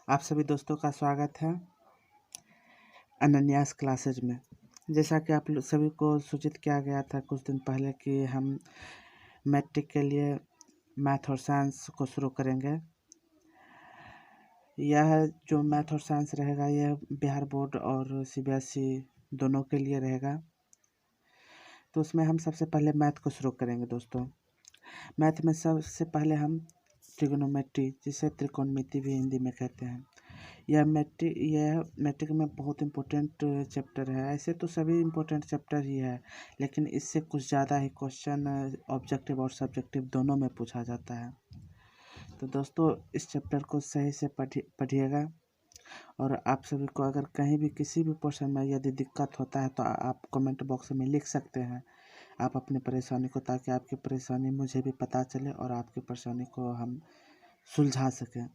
आप सभी दोस्तों का स्वागत है अनन्यास क्लासेज में। जैसा कि आप सभी को सूचित किया गया था कुछ दिन पहले कि हम मैट्रिक के लिए मैथ और साइंस को शुरू करेंगे। यह जो मैथ और साइंस रहेगा यह बिहार बोर्ड और सीबीएसई दोनों के लिए रहेगा। तो उसमें हम सबसे पहले मैथ को शुरू करेंगे दोस्तों। मैथ में सबसे पहले हम ट्रिग्नोमेट्री, जिसे त्रिकोणमिति भी हिंदी में कहते हैं, यह मैट्रिक में बहुत इम्पोर्टेंट चैप्टर है। ऐसे तो सभी इम्पोर्टेंट चैप्टर ही है, लेकिन इससे कुछ ज़्यादा ही क्वेश्चन ऑब्जेक्टिव और सब्जेक्टिव दोनों में पूछा जाता है। तो दोस्तों इस चैप्टर को सही से पढ़िएगा, और आप सभी को अगर कहीं भी किसी भी पोर्शन में यदि दिक्कत होता है तो आप कमेंट बॉक्स में लिख सकते हैं आप अपनी परेशानी को, ताकि आपकी परेशानी मुझे भी पता चले और आपकी परेशानी को हम सुलझा सकें।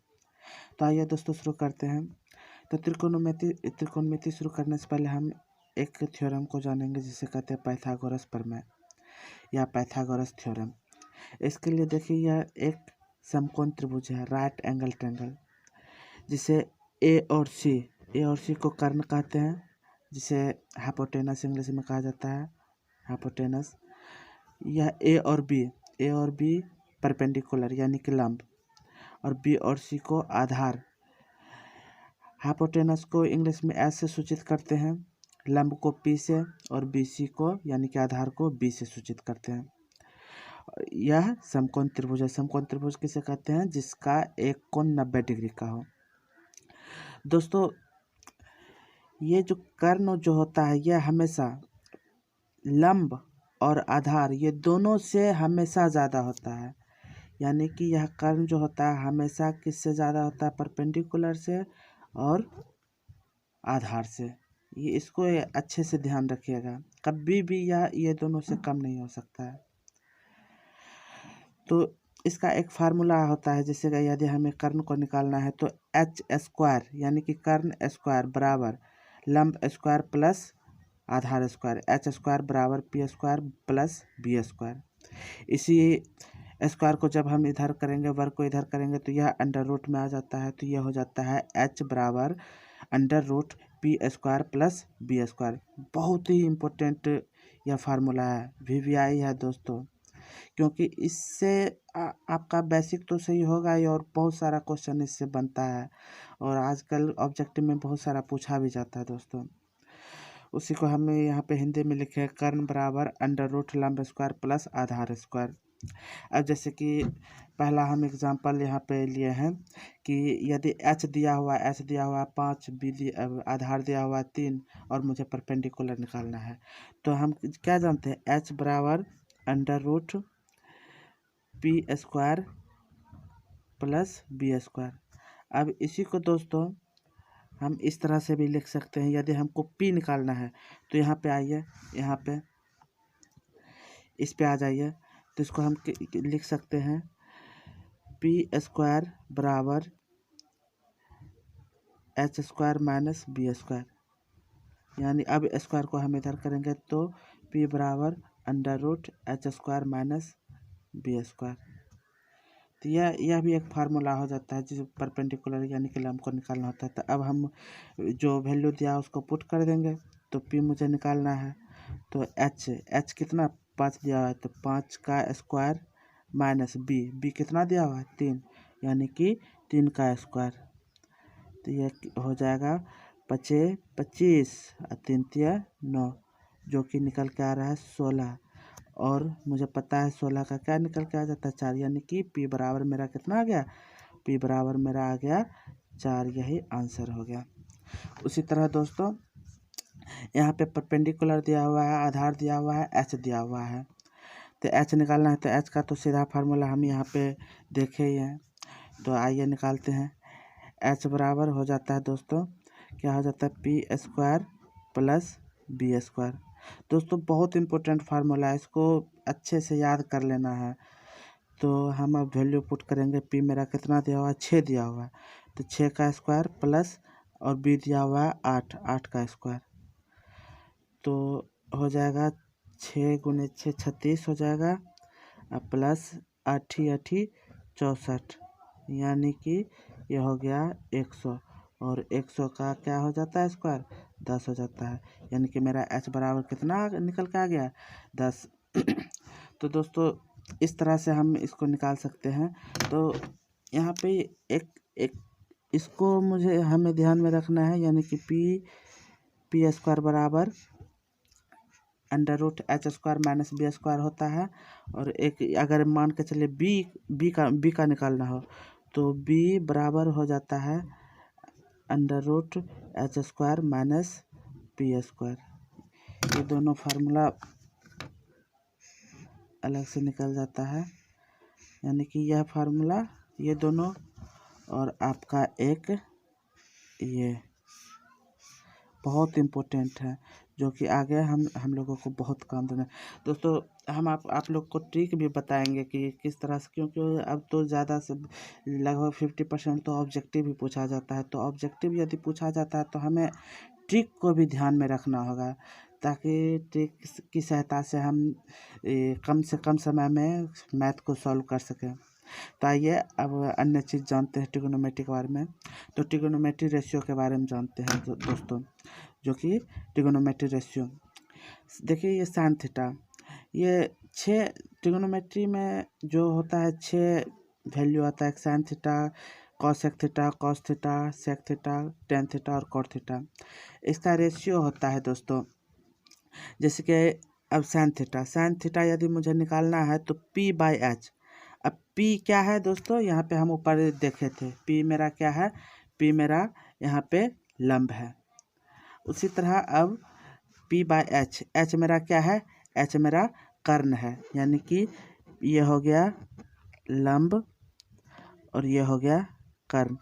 तो आइए दोस्तों शुरू करते हैं। तो त्रिकोणमिति शुरू करने से पहले हम एक थ्योरम को जानेंगे जिसे कहते हैं पाइथागोरस प्रमेय या पाइथागोरस थ्योरम। इसके लिए देखिए, यह एक समकोण त्रिभुज है, राइट एंगल ट्रायंगल, जिसे ए और सी को कर्ण कहते हैं, जिसे हाइपोटेनस इंग्लिश में कहा जाता है, हाइपोटेनस। यह ए और बी परपेंडिकुलर यानी कि लंब, और बी और सी को आधार। हाइपोटेनस को इंग्लिश में एस से सूचित करते हैं, लंब को पी से, और बी सी को यानी कि आधार को बी से सूचित करते हैं। यह समकोण त्रिभुज है। समकोण त्रिभुज किसे कहते हैं? जिसका एक कोण 90 डिग्री का हो। दोस्तों ये जो कर्ण जो होता है यह हमेशा लंब और आधार ये दोनों से हमेशा ज़्यादा होता है, यानी कि यह कर्ण जो होता है हमेशा किससे ज़्यादा होता है? परपेंडिकुलर से और आधार से। ये इसको अच्छे से ध्यान रखिएगा, कभी भी ये दोनों से कम नहीं हो सकता है। तो इसका एक फार्मूला होता है, जैसे यदि हमें कर्ण को निकालना है तो एच स्क्वायर यानी कि कर्ण स्क्वायर बराबर लंब स्क्वायर प्लस आधार स्क्वायर, एच स्क्वायर बराबर P square plus B square. इसी स्क्वायर को जब हम इधर करेंगे, वर्ग को इधर करेंगे, तो यह अंडर रूट में आ जाता है, तो यह हो जाता है एच बराबर under root P square plus B square. बहुत ही इम्पोर्टेंट यह फार्मूला है, वीवीआई है दोस्तों, क्योंकि इससे आपका बेसिक तो सही होगा ही, और बहुत सारा क्वेश्चन इससे बनता है, और आजकल ऑब्जेक्टिव में बहुत सारा पूछा भी जाता है दोस्तों। उसी को हमें यहाँ पे हिंदी में लिखे हैं, कर्ण बराबर अंडर रूट लंब स्क्वायर प्लस आधार स्क्वायर। अब जैसे कि पहला हम एग्जांपल यहाँ पे लिए हैं कि यदि एच दिया हुआ है 5, आधार दिया हुआ है 3, और मुझे परपेंडिकुलर निकालना है, तो हम क्या जानते हैं? एच बराबर under root P square plus B square. अब इसी को दोस्तों हम इस तरह से भी लिख सकते हैं। यदि हमको P निकालना है तो यहाँ पे आइए, यहाँ पे इस पे आ जाइए, तो इसको हम लिख सकते हैं पी स्क्वायर बराबर H square minus B square, यानी अब स्क्वायर को हम इधर करेंगे तो P बराबर under root H square minus B square. तो यह भी एक फार्मूला हो जाता है, जिस परपेंडिकुलर यानी कि लंब को निकालना होता है। तो अब हम जो वैल्यू दिया उसको पुट कर देंगे, तो P मुझे निकालना है, तो H कितना 5 दिया हुआ है, तो 5 का स्क्वायर माइनस B कितना दिया हुआ है 3, यानी कि 3 का स्क्वायर। तो यह हो जाएगा 5 25 और 3 तिया 9, जो कि निकल के आ रहा है 16, और मुझे पता है 16 का क्या निकल के आ जाता है 4, यानी कि P बराबर मेरा कितना आ गया? P बराबर मेरा आ गया 4। यही आंसर हो गया। उसी तरह दोस्तों यहाँ पे परपेंडिकुलर दिया हुआ है, आधार दिया हुआ है, H दिया हुआ है, तो H निकालना है। तो H का तो सीधा फार्मूला हम यहाँ पे देखे ही हैं, तो आइए निकालते हैं। H बराबर हो जाता है दोस्तों, क्या हो जाता है? P square plus B square. दोस्तों बहुत इम्पोर्टेंट फार्मूला है, इसको अच्छे से याद कर लेना है। तो हम अब वैल्यू पुट करेंगे। P मेरा कितना दिया हुआ है? 6 दिया हुआ है, तो 6 का स्क्वायर प्लस, और B दिया हुआ है 8 का स्क्वायर, तो हो जाएगा 6 गुने 6 36 हो जाएगा, प्लस 8 64, यानी कि ये हो गया 100 और 100 का क्या हो जाता है स्क्वायर 10 हो जाता है, यानी कि मेरा h बराबर कितना निकल के आ गया 10। तो दोस्तों इस तरह से हम इसको निकाल सकते हैं। तो यहाँ पे एक इसको हमें ध्यान में रखना है, यानी कि पी स्क्वायर बराबर under root H square minus B square होता है। और एक अगर मान के चलिए बी का निकालना हो तो बी बराबर हो जाता है under root H square minus B square. ये दोनों फार्मूला अलग से निकल जाता है, यानी कि यह फार्मूला ये दोनों और आपका एक ये बहुत इम्पोर्टेंट है, जो कि आगे हम लोगों को बहुत काम देना है। दोस्तों हम आप लोग को ट्रिक भी बताएंगे कि किस तरह से, क्योंकि अब तो ज़्यादा से लगभग 50% तो ऑब्जेक्टिव भी पूछा जाता है। तो ऑब्जेक्टिव यदि पूछा जाता है तो हमें ट्रिक को भी ध्यान में रखना होगा, ताकि ट्रिक की सहायता से हम कम से कम समय में मैथ को सॉल्व कर सकें। तो आइए अब अन्य चीज़ जानते हैं ट्रिगोनोमेट्री के बारे में। तो ट्रिगोनोमेट्री रेशियो के बारे में जानते हैं दोस्तों, जो कि ट्रिगोनोमेट्री रेशियो देखिए ये साइन थीटा, ये 6 ट्रिगोनोमेट्री में जो होता है 6 वैल्यू आता है, sine theta, cosec theta, cos theta, sec theta, tan theta और कॉट थीटा। इसका रेशियो होता है दोस्तों, जैसे कि अब साइन थीटा यदि मुझे निकालना है तो p बाई एच। अब p क्या है दोस्तों, यहाँ पे हम ऊपर देखे थे, p मेरा क्या है, p मेरा यहाँ पे लंब है। उसी तरह अब p बाई एच, h मेरा क्या है, h मेरा कर्ण है, यानी कि ये हो गया लंब और ये हो गया कर्ण।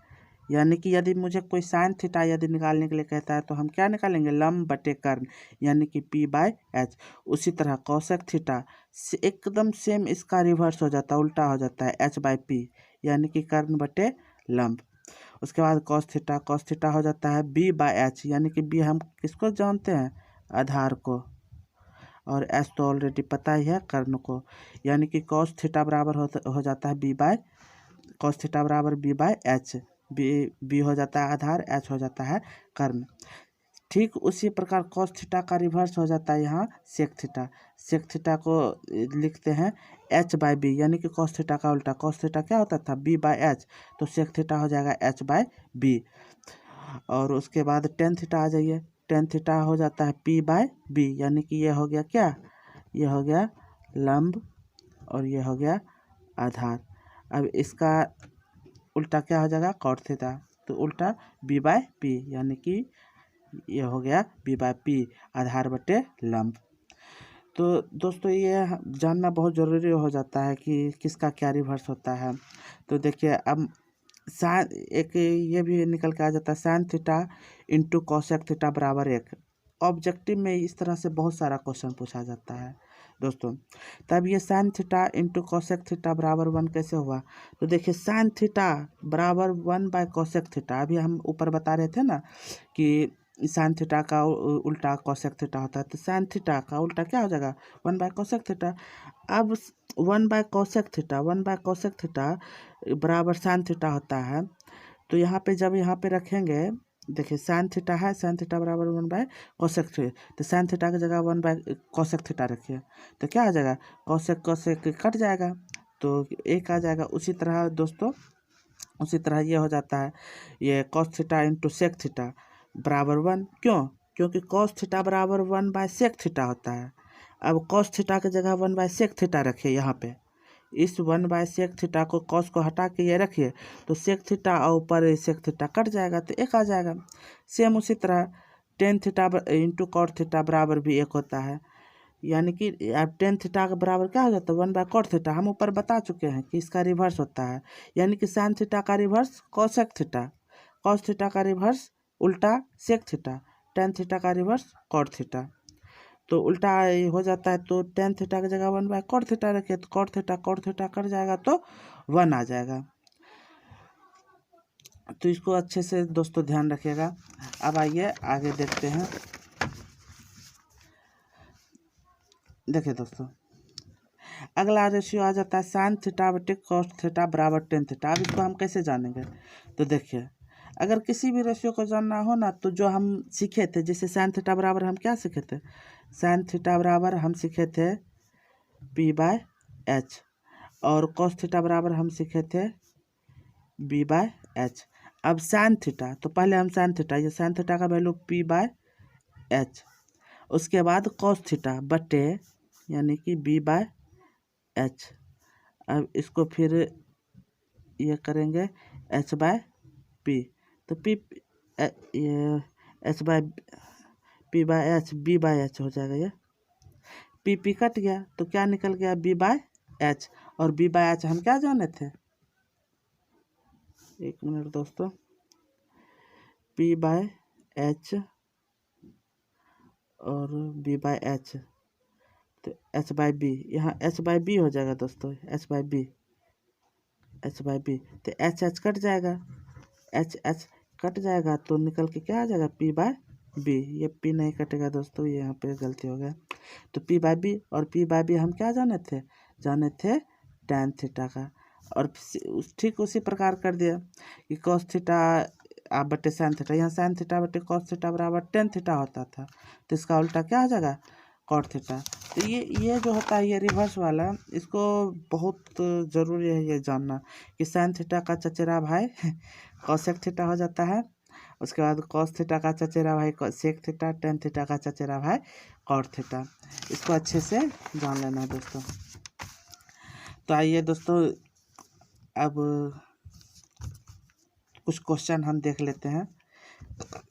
यानी कि यदि मुझे कोई साइन थीटा यदि निकालने के लिए कहता है तो हम क्या निकालेंगे, लंब बटे कर्ण, यानी कि p बाई एच। उसी तरह कॉसेक थीटा एकदम सेम इसका रिवर्स हो जाता है, उल्टा हो जाता है, h बाई p, यानी कि कर्ण बटे लंब। उसके बाद कॉस थीटा हो जाता है b बाई एच, यानी कि b हम किसको जानते हैं, आधार को, और एच तो ऑलरेडी पता ही है कर्ण को, यानी कि कॉस थीटा बराबर हो जाता है b बाई, कॉस थीटा बराबर b बाई एच, बी हो जाता है आधार, एच हो जाता है कर्ण। ठीक उसी प्रकार कॉस थीटा का रिवर्स हो जाता है यहाँ सेक थीटा को लिखते हैं एच बाई बी, यानी कि कॉस थीटा का उल्टा, कॉस थीटा क्या होता था, बी बाई एच, तो सेक थीटा हो जाएगा एच बाई बी। और उसके बाद टेन थीटा आ जाइए, टेन थीटा हो जाता है पी बाई बी, यानी कि ये हो गया क्या, ये हो गया लंब और ये हो गया आधार। अब इसका उल्टा क्या हो जाएगा, कॉट थीटा, तो उल्टा बी बाई पी, यानी कि ये हो गया बी बाई पी, आधार बटे लंब। तो दोस्तों ये जानना बहुत ज़रूरी हो जाता है कि किसका क्या रिवर्स होता है। तो देखिए अब साइन एक ये भी निकल के आ जाता है, sine theta into cosec theta बराबर 1। ऑब्जेक्टिव में इस तरह से बहुत सारा क्वेश्चन पूछा जाता है दोस्तों। तब ये sine theta into cosec theta बराबर 1 कैसे हुआ, तो देखिए साइन थीटा बराबर 1 बाय कॉसेक थीटा, अभी हम ऊपर बता रहे थे ना कि साइन थीटा का उल्टा कॉसेक थीटा होता है, तो साइन थीटा का उल्टा क्या हो जाएगा, 1 बाय कॉसेक थीटा। अब 1 बाय कॉसेक थीटा बराबर साइन थीटा होता है, तो यहाँ पे जब यहाँ पे रखेंगे, देखिए साइन थीटा है, साइन थीटा बराबर 1 बाय कॉसेक थीटा, तो साइन थीटा की जगह 1 बाय कॉसेक थीटा रखिए, तो क्या आ जाएगा, कॉसेक कट जाएगा तो एक आ जाएगा। उसी तरह दोस्तों, उसी तरह ये हो जाता है, ये cos theta into sec theta बराबर 1, क्यों, क्योंकि कॉस थीटा बराबर 1 बाय सेक थीटा होता है। अब कॉस थीटा की जगह 1 बाय सेक थीटा रखिए, यहाँ पे इस 1 बाय सेक थीटा को, कॉस को हटा के ये रखिए, तो सेक थीटा और ऊपर सेक थीटा कट जाएगा तो एक आ जाएगा। सेम उसी तरह tan theta into cot theta बराबर भी 1 होता है, यानी कि अब टेन थीटा के बराबर क्या हो जाता है, 1 बाय कॉट थीटा, हम ऊपर बता चुके हैं कि इसका रिवर्स होता है, यानी कि साइन थीटा का reverse cosec theta, cos theta का रिवर्स उल्टा सेक थीटा, टेन थीटा का रिवर्स कॉट थीटा, तो उल्टा हो जाता है, तो टेन थीटा की जगह 1 बाय कॉट थीटा रखिए, तो कॉट थीटा कट जाएगा तो 1 आ जाएगा। तो इसको अच्छे से दोस्तों ध्यान रखिएगा। अब आइए आगे देखते हैं। देखिए दोस्तों, अगला रेशियो आ जाता है साइन थीटा बटे कॉस थीटा बराबर टेन थीटा। अब इसको हम कैसे जानेंगे? तो देखिए, अगर किसी भी रेशियो को जानना हो ना, तो जो हम सीखे थे, जैसे साइन थीटा बराबर हम क्या सीखे थे? साइन थीटा बराबर हम सीखे थे पी बाय एच, और कॉस थीटा बराबर हम सीखे थे बी बाय एच। अब साइन थीटा, तो पहले हम साइन थीटा, ये साइन थीटा का वैल्यू पी बाय एच, उसके बाद कॉस थीटा बटे यानी कि बी बाय एच। अब इसको फिर ये करेंगे एच बाय पी, तो पी ये H by P by H B by H हो जाएगा। ये पी पी कट गया तो क्या निकल गया? B by H. और बी बाय एच हम क्या जाने थे? एक मिनट दोस्तों, पी बाय एच और बी बाय एच, तो एच बाय बी, यहाँ एच बाय बी हो जाएगा दोस्तों, H by B, H by B, तो एच एच कट जाएगा, एच एच कट जाएगा तो निकल के क्या आ जाएगा? P by B. ये पी नहीं कटेगा दोस्तों, ये यहाँ पे गलती हो गया। तो पी बाय बी, और पी बाय बी हम क्या जाने थे? जाने थे टैन थीटा का। और ठीक उसी प्रकार कर दिया कि कॉस थीटा बटे साइन थीटा, यहाँ साइन थीटा बटे कॉस थीटा बराबर टेन थीटा होता था, तो इसका उल्टा क्या हो जाएगा? Cot theta. तो ये जो होता है ये रिवर्स वाला, इसको बहुत ज़रूरी है ये जानना कि साइन थीटा का चचेरा भाई कॉसेक थीटा हो जाता है, उसके बाद कॉस थीटा का चचेरा भाई सेक थीटा, टेन थीटा का चचेरा भाई कॉट थीटा। इसको अच्छे से जान लेना है दोस्तों। तो आइए दोस्तों, अब कुछ क्वेश्चन हम देख लेते हैं।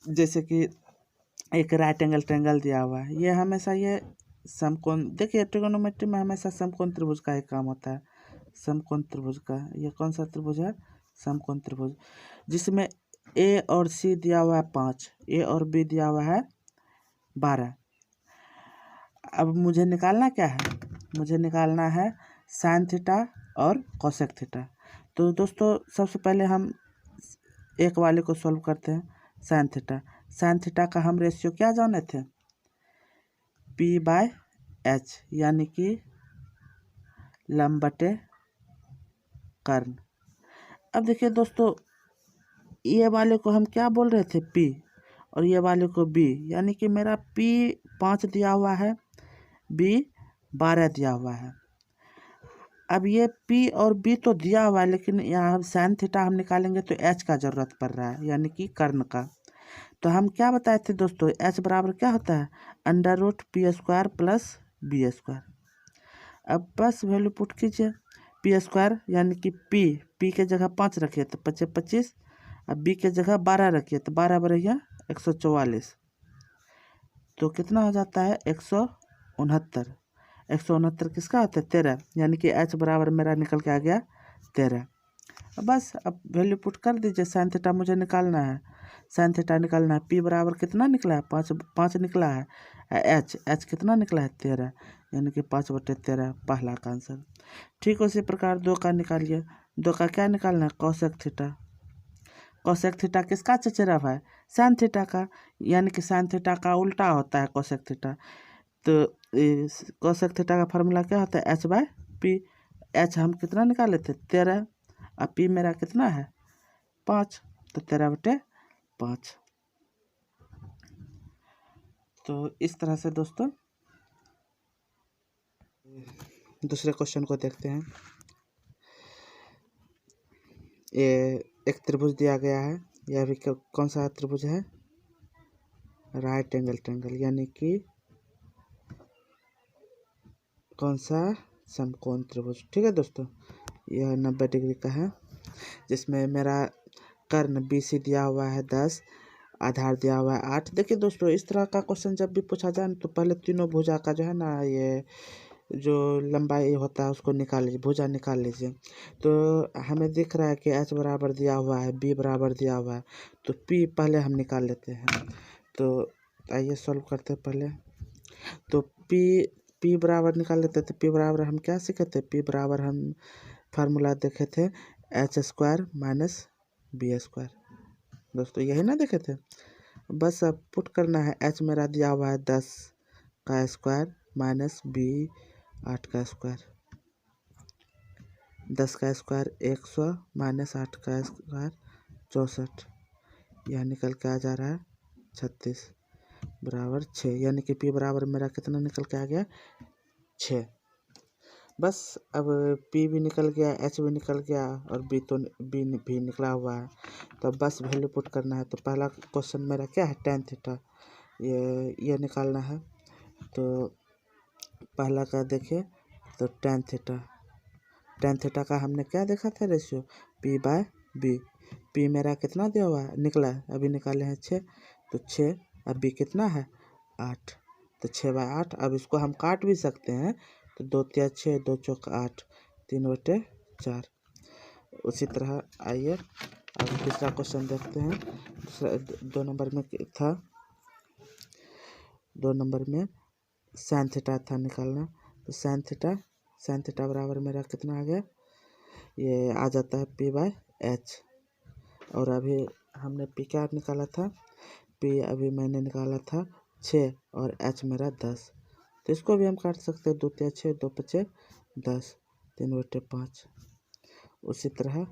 जैसे कि एक राइट एंगल ट्रायंगल दिया हुआ है, ये हमेशा ये समकोण, देखिए ट्रिगोनोमेट्री में हमेशा समकोण त्रिभुज का एक काम होता है, समकोण त्रिभुज का। ये कौन सा त्रिभुज है? समकोण त्रिभुज, जिसमें ए और सी दिया हुआ है 5, ए और बी दिया हुआ है 12। अब मुझे निकालना क्या है? मुझे निकालना है साइन थीटा और कोसेक थीटा। तो दोस्तों सबसे पहले हम एक वाले को सॉल्व करते हैं, साइन थीटा। साइन थीटा का हम रेशियो क्या जाने थे? पी बाय एच, यानी कि लंब बटे कर्ण। अब देखिए दोस्तों, ये वाले को हम क्या बोल रहे थे? पी, और ये वाले को बी, यानी कि मेरा पी 5 दिया हुआ है, बी 12 दिया हुआ है। अब ये पी और बी तो दिया हुआ है, लेकिन यहाँ साइन थीटा हम निकालेंगे तो एच का ज़रूरत पड़ रहा है, यानी कि कर्ण का। तो हम क्या बताए थे दोस्तों? एच बराबर क्या होता है? Under root P square plus B square. अब बस वैल्यू पुट कीजिए, पी स्क्वायर यानी कि पी के जगह 5 रखिए तो 5 25, अब बी के जगह 12 रखिए तो 12 बरहिया 144, तो कितना हो जाता है? 169। 169 किसका होता है? 13, यानी कि एच बराबर मेरा निकल के आ गया 13। बस अब वैल्यू पुट कर दीजिए, साइन थीटा मुझे निकालना है, साइन थीटा निकालना है। पी बराबर कितना निकला है? 5 निकला है। एच कितना निकला है? 13, यानी कि 5/13 पहला का आंसर। ठीक उसी प्रकार 2 का निकालिए। 2 का क्या निकालना है? Cosec theta. कोसेक थीटा किसका चचेरा भाई? साइन थीटा का, यानी कि साइन थीटा का उल्टा होता है कोसेक थीटा। तो कोसेक थीटा का फार्मूला क्या होता है? H by P. एच हम कितना निकाले थे? 13, और पी मेरा कितना है? 5, तो 13/5। तो इस तरह से दोस्तों दूसरे क्वेश्चन को देखते हैं। ये एक त्रिभुज दिया गया है, यह भी कौन सा त्रिभुज है? राइट एंगल ट्रायंगल, यानी कि कौन सा? समकोण त्रिभुज। ठीक है दोस्तों, यह 90 डिग्री का है, जिसमें मेरा कर्ण बी सी दिया हुआ है 10, आधार दिया हुआ है 8। देखिए दोस्तों, इस तरह का क्वेश्चन जब भी पूछा जाए तो पहले तीनों भुजा का जो है ना, ये जो लंबाई होता है उसको निकाल लीजिए, भुजा निकाल लीजिए। तो हमें दिख रहा है कि एच बराबर दिया हुआ है, बी बराबर दिया हुआ है, तो पी पहले हम निकाल लेते हैं। तो आइए सॉल्व करते हैं पहले। तो पी बराबर निकाल लेते थे। पी बराबर हम क्या सीखे थे? पी बराबर हम फार्मूला देखे थे, H square minus B square. दोस्तों यही ना देखे थे। बस अब पुट करना है, एच मेरा दिया हुआ है 10 का स्क्वायर माइनस बी 8 का स्क्वायर। 10 का स्क्वायर 100 माइनस 8 का स्क्वायर 64, यह निकल के आ जा रहा है 36 बराबर 6, यानी कि पी बराबर मेरा कितना निकल के आ गया 6। बस अब पी भी निकल गया, एच भी निकल गया और बी तो बी भी निकला हुआ है, तो बस वैल्यू पुट करना है। तो पहला क्वेश्चन मेरा क्या है tan थीटा, ये निकालना है। तो पहला का देखिए तो tan थीटा का हमने क्या देखा था ratio p by B. P मेरा कितना दिया हुआ है निकला है, अभी निकाले हैं 6, तो 6 अब बी कितना है 8, तो 6/8। अब इसको हम काट भी सकते हैं, तो 2 तिया 6, 2 चौक 8, 3/4। उसी तरह आइए अब दूसरा क्वेश्चन देखते हैं। दूसरा 2 नंबर में था, 2 नंबर में साइन थीटा था निकालना। तो साइन थीटा बराबर मेरा कितना आ गया, ये आ जाता है पी बाय एच। और अभी हमने पी क्या निकाला था, पी अभी मैंने निकाला था 6 और एच मेरा 10, तो इसको भी हम काट सकते हैं, 2 तिया 6, 2 5 10, 3/5। उसी तरह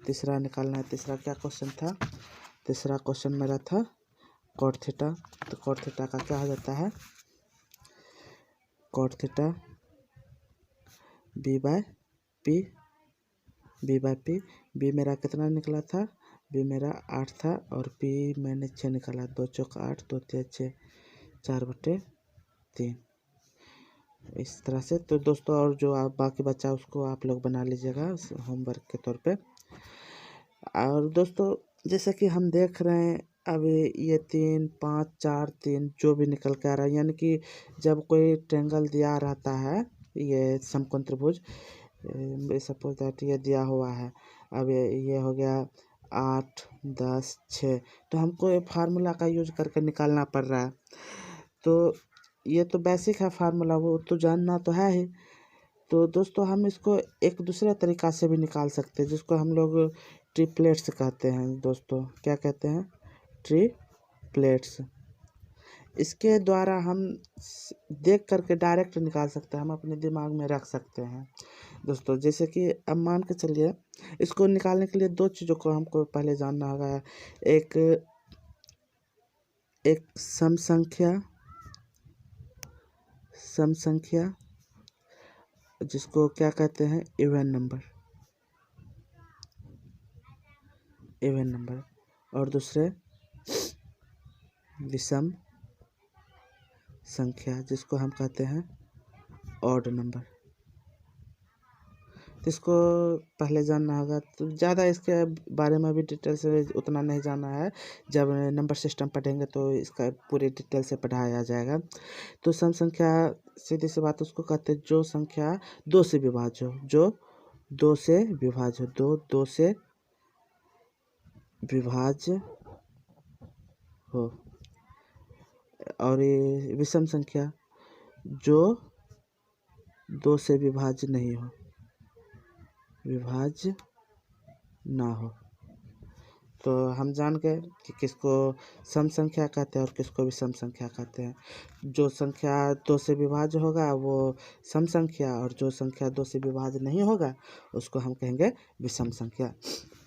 तीसरा निकालना है। तीसरा क्या क्वेश्चन था, तीसरा क्वेश्चन मेरा था कॉट थीटा। तो कॉट थीटा का क्या हो जाता है, cot theta B by P, B मेरा कितना निकला था, बी मेरा 8 था और पी मैंने 6 निकाला, 2 चौक 8, 2 तिया 6, 4/3। इस तरह से। तो दोस्तों और जो आप बाकी बचा उसको आप लोग बना लीजिएगा होमवर्क के तौर पे। और दोस्तों जैसे कि हम देख रहे हैं अभी ये 3 5 4 3 जो भी निकल के आ रहा है, यानी कि जब कोई ट्रायंगल दिया रहता है, ये समकोण त्रिभुज सपोज दैट ये दिया हुआ है, अब ये हो गया 8 10 6, तो हमको ये फार्मूला का यूज करके निकालना पड़ रहा है। तो ये तो बेसिक है फार्मूला, वो तो जानना तो है ही। तो दोस्तों हम इसको एक दूसरे तरीक़ा से भी निकाल सकते हैं, जिसको हम लोग ट्रिपलेट्स कहते हैं। दोस्तों क्या कहते हैं, ट्रिपलेट्स। इसके द्वारा हम देख करके डायरेक्ट निकाल सकते हैं, हम अपने दिमाग में रख सकते हैं। दोस्तों जैसे कि अब मान के चलिए इसको निकालने के लिए 2 चीज़ों को हमको पहले जानना होगा। एक सम संख्या जिसको क्या कहते हैं इवन नंबर, और दूसरे विषम संख्या जिसको हम कहते हैं ऑड नंबर। तो इसको पहले जानना होगा। तो ज़्यादा इसके बारे में अभी डिटेल से उतना नहीं जाना है, जब नंबर सिस्टम पढ़ेंगे तो इसका पूरी डिटेल से पढ़ाया जाएगा। तो सम संख्या सीधी सी बात उसको कहते हैं जो संख्या 2 से विभाज्य हो, जो 2 से विभाज्य हो, 2 से विभाज्य हो। और ये विषम संख्या जो 2 से विभाज्य नहीं हो, विभाज्य ना हो। तो हम जान गए कि किसको सम संख्या कहते हैं और किसको विषम संख्या कहते हैं। जो संख्या 2 से विभाज्य होगा वो सम संख्या, और जो संख्या 2 से विभाज्य नहीं होगा उसको हम कहेंगे विषम संख्या।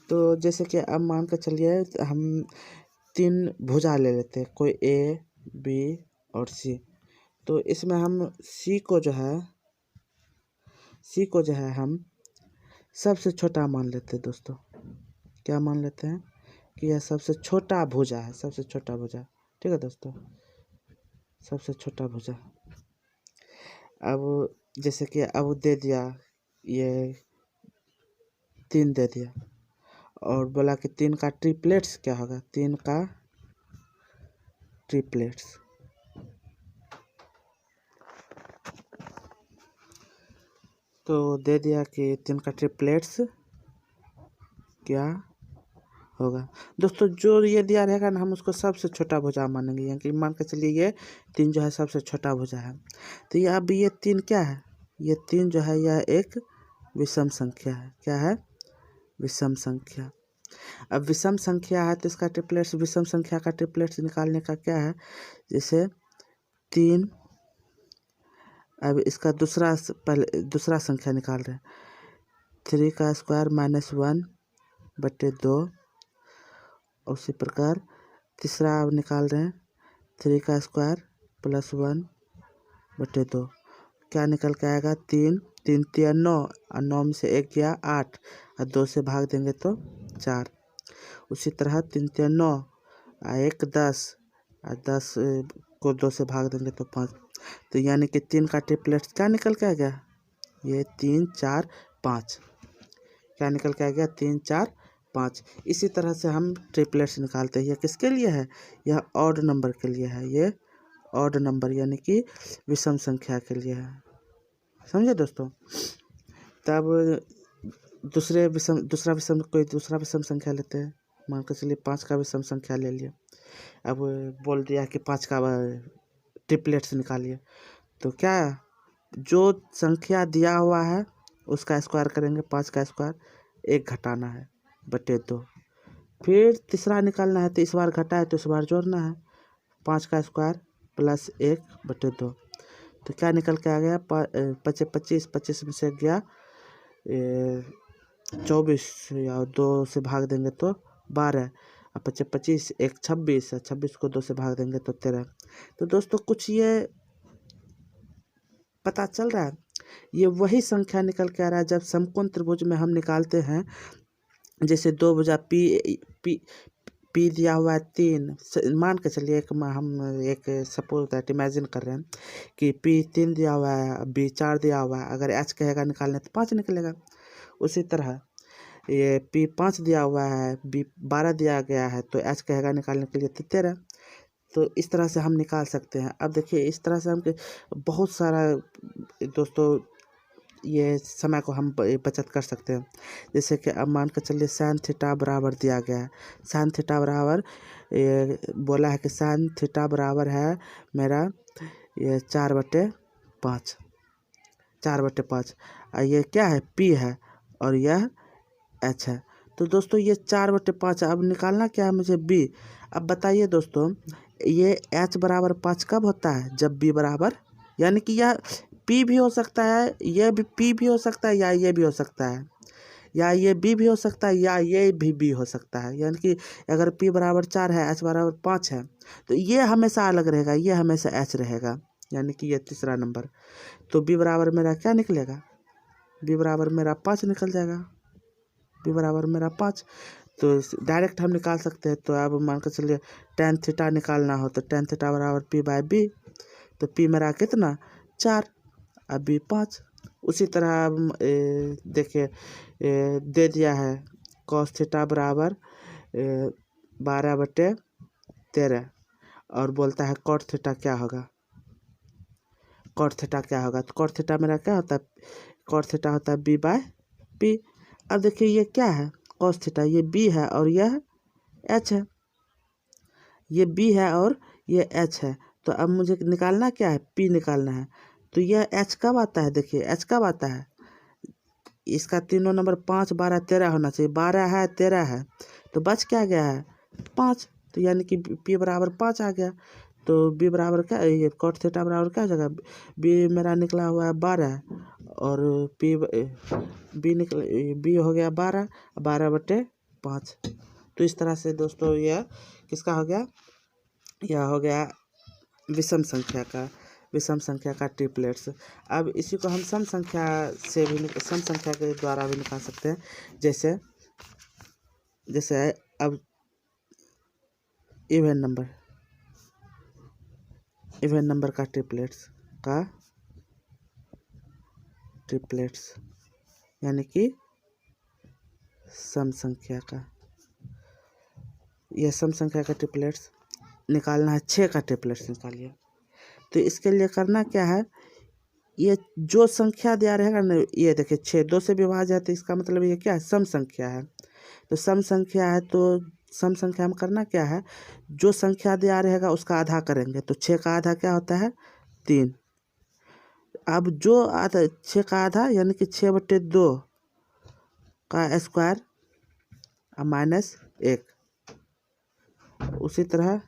तो जैसे कि अब मान कर चलिए हम 3 भुजा ले लेते हैं, कोई ए बी और सी। तो इसमें हम सी को जो है हम सबसे छोटा मान लेते हैं। दोस्तों क्या मान लेते हैं कि यह सबसे छोटा भुजा है, सबसे छोटा भुजा। ठीक है दोस्तों, सबसे छोटा भुजा। अब जैसे कि अब दे दिया, ये 3 दे दिया और बोला कि 3 का ट्रिपलेट्स क्या होगा, 3 का ट्रिपलेट्स। तो दे दिया कि 3 का ट्रिपलेट्स क्या होगा। दोस्तों जो ये दिया रहेगा ना हम उसको सबसे छोटा भुजा मानेंगे, यानी कि मान के चलिए ये 3 जो है सबसे छोटा भुजा है। तो ये अब ये 3 क्या है, ये 3 जो है यह एक विषम संख्या है। क्या है, विषम संख्या। अब विषम संख्या है तो इसका ट्रिपलेट्स, विषम संख्या का ट्रिपलेट्स निकालने का क्या है, जैसे 3 अब इसका पहले दूसरा संख्या निकाल रहे हैं। 3 का स्क्वायर माइनस 1 बटे 2। उसी प्रकार तीसरा अब निकाल रहे हैं। 3 का स्क्वायर प्लस 1 बटे 2। क्या निकल के आएगा? 3 3 3 9 और 9 में से 1 गया 8 और 2 से भाग देंगे तो 4। उसी तरह 3 3 9 और 1 10 और 10 को 2 से भाग देंगे तो 5। तो यानी कि 3 का ट्रिपलेट्स क्या निकल के आ गया? ये 3 4 5। क्या निकल के आ गया? 3 4 5। इसी तरह से हम ट्रिपलेट्स निकालते हैं। यह किसके लिए है? यह ऑड नंबर के लिए है। ये ऑड नंबर यानी कि विषम संख्या के लिए है। समझे दोस्तों? तब दूसरा विषम संख्या लेते हैं। मान कर चलिए 5 का विषम संख्या ले लिया। अब बोल दिया कि 5 का ट्रिपलेट्स निकालिए। तो क्या जो संख्या दिया हुआ है उसका स्क्वायर करेंगे। 5 का स्क्वायर 1 घटाना है बटे 2। फिर तीसरा निकालना है तो इस बार घटा है तो इस बार जोड़ना है। 5 का स्क्वायर प्लस 1 बटे 2। तो क्या निकल के आ गया? 25 25 में से गया 24 या 2 से भाग देंगे तो 12 और 25 25 1 26 और 26 को 2 से भाग देंगे तो 13। तो दोस्तों कुछ ये पता चल रहा है? ये वही संख्या निकल के आ रहा है जब समकोण त्रिभुज में हम निकालते हैं। जैसे 2 भुजा पी दिया हुआ है 3। मान के चलिए हम एक सपोज दैट इमेजिन कर रहे हैं कि पी 3 दिया हुआ है, बी 4 दिया हुआ है। अगर एच कहेगा निकालने तो 5 निकलेगा। उसी तरह ये पी 5 दिया हुआ है, बी 12 दिया गया है तो एच कहेगा निकालने के लिए तो 13। तो इस तरह से हम निकाल सकते हैं। अब देखिए इस तरह से हम बहुत सारा दोस्तों ये समय को हम बचत कर सकते हैं। जैसे कि अब मान कर चलिए साइन थीटा बराबर दिया गया है। साइन थीटा बराबर ये बोला है कि साइन थीटा बराबर है मेरा ये 4/5। 4/5 और ये क्या है? पी है और यह एच है। तो दोस्तों ये 4/5 है। अब निकालना क्या है मुझे? बी। अब बताइए दोस्तों ये एच बराबर 5 कब होता है? जब बी बराबर, यानी कि यह पी भी हो सकता है, यह भी पी भी हो सकता है, या ये भी हो सकता है, या ये बी भी हो सकता है, या ये भी बी हो सकता है। यानी कि अगर पी बराबर 4 है, एच बराबर 5 है तो ये हमेशा अलग रहेगा, ये हमेशा एच रहेगा। यानी कि ये तीसरा नंबर। तो बी बराबर मेरा क्या निकलेगा? बी बराबर मेरा 5 निकल जाएगा। बी बराबर मेरा 5। तो डायरेक्ट हम निकाल सकते हैं। तो अब मान कर चलिए tan थीटा निकालना हो तो tan थीटा बराबर पी बाई बी। तो पी मेरा कितना? 4 और बी 5। उसी तरह अब देखिए दे दिया है cos थीटा बराबर 12/13 और बोलता है cot थीटा क्या होगा? cot थीटा क्या होगा? तो cot थीटा मेरा क्या होता है? cot थीटा होता है बी बाय पी। अब देखिए ये क्या है? cos थीटा, ये बी है और यह एच है। ये बी है और ये एच है। तो अब मुझे निकालना क्या है? पी निकालना है। तो यह एच कब आता है? देखिए एच कब आता है? इसका तीनों नंबर 5 12 13 होना चाहिए। 12 है, 13 है, तो बच क्या गया है? 5। तो यानी कि पी बराबर 5 आ गया। तो बी बराबर क्या, ये कॉट थीटा बराबर क्या हो जाएगा? बी मेरा निकला हुआ है 12 और पी बी हो गया 12, 12/5। तो इस तरह से दोस्तों यह किसका हो गया? यह हो गया विषम संख्या का ट्रिपलेट्स। अब इसी को हम सम संख्या के द्वारा भी निकाल सकते हैं। जैसे अब इवन नंबर का ट्रिपलेट्स यानी कि सम संख्या का, यह सम संख्या का ट्रिपलेट्स निकालना है। 6 का ट्रिपलेट्स निकालिए। तो इसके लिए करना क्या है? ये जो संख्या दिया रहेगा ना, ये देखिए 6 2 से विभाज्य है तो इसका मतलब ये क्या है? सम संख्या है। तो सम संख्या है तो सम संख्या में करना क्या है? जो संख्या दिया रहेगा उसका आधा करेंगे। तो 6 का आधा क्या होता है? 3। अब जो आधा 6 का आधा यानी कि 6/2 का स्क्वायर माइनस 1। उसी तरह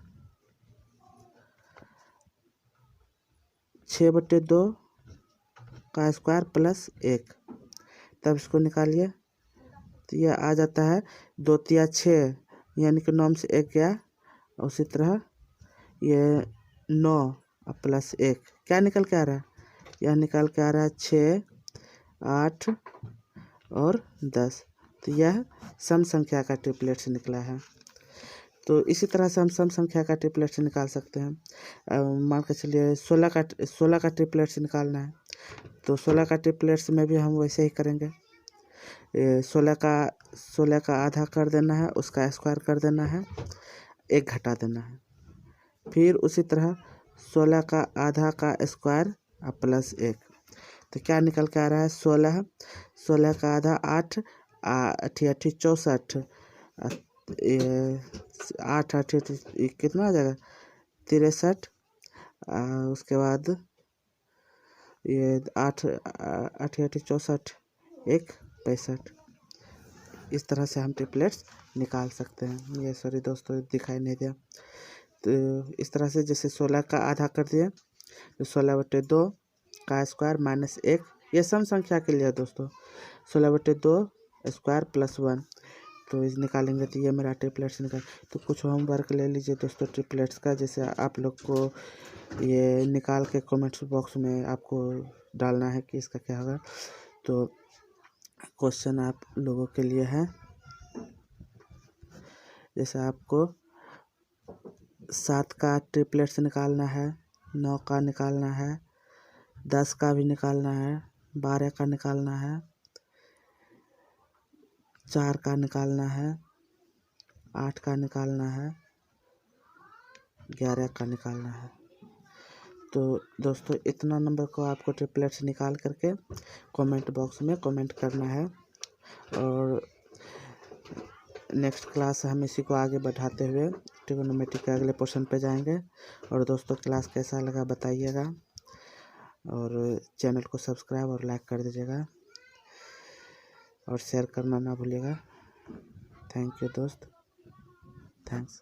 6/2 का स्क्वायर प्लस 1, तब इसको निकालिए तो यह आ जाता है 2 तिया 6, यानी कि 9 में से 1 गया। उसी तरह ये 9 प्लस 1 क्या निकल के आ रहा है, यह निकल के आ रहा है 6, 8 और 10। तो यह सम संख्या का ट्रिपलेट्स निकला है। तो इसी तरह से हम सम संख्या का ट्रिपलेट्स निकाल सकते हैं। मान के चलिए 16 का ट्रिपलेट्स निकालना है, तो 16 का ट्रिपलेट्स में भी हम वैसे ही करेंगे। 16 का आधा कर देना है, उसका स्क्वायर कर देना है, 1 घटा देना है। फिर उसी तरह 16 का आधा का स्क्वायर प्लस 1, तो क्या निकल के आ रहा है 16 का आधा 8, 8 64, 8 8 कितना आ जाएगा 63, उसके बाद ये 8 8 64, 1 65। इस तरह से हम ट्रिपलेट्स निकाल सकते हैं। ये सॉरी दोस्तों दिखाई नहीं दिया। तो इस तरह से जैसे 16 का आधा कर दिया तो 16/2 का स्क्वायर माइनस 1, ये सम संख्या के लिए दोस्तों। 16/2 स्क्वायर प्लस 1, तो इस निकालेंगे तो ये मेरा ट्रिपलेट्स निकाल। तो कुछ होमवर्क ले लीजिए दोस्तों ट्रिपलेट्स का, जैसे आप लोग को ये निकाल के कमेंट्स बॉक्स में आपको डालना है कि इसका क्या होगा। तो क्वेश्चन आप लोगों के लिए है, जैसे आपको 7 का ट्रिपलेट्स निकालना है, 9 का निकालना है, 10 का भी निकालना है, 12 का निकालना है, 4 का निकालना है, 8 का निकालना है, 11 का निकालना है। तो दोस्तों इतना नंबर को आपको ट्रिपलेट्स निकाल करके कमेंट बॉक्स में कमेंट करना है। और नेक्स्ट क्लास हम इसी को आगे बढ़ाते हुए ट्रिग्नोमेट्री के अगले पोर्शन पे जाएंगे। और दोस्तों क्लास कैसा लगा बताइएगा, और चैनल को सब्सक्राइब और लाइक कर दीजिएगा, और शेयर करना ना भूलिएगा। थैंक यू दोस्त, थैंक्स।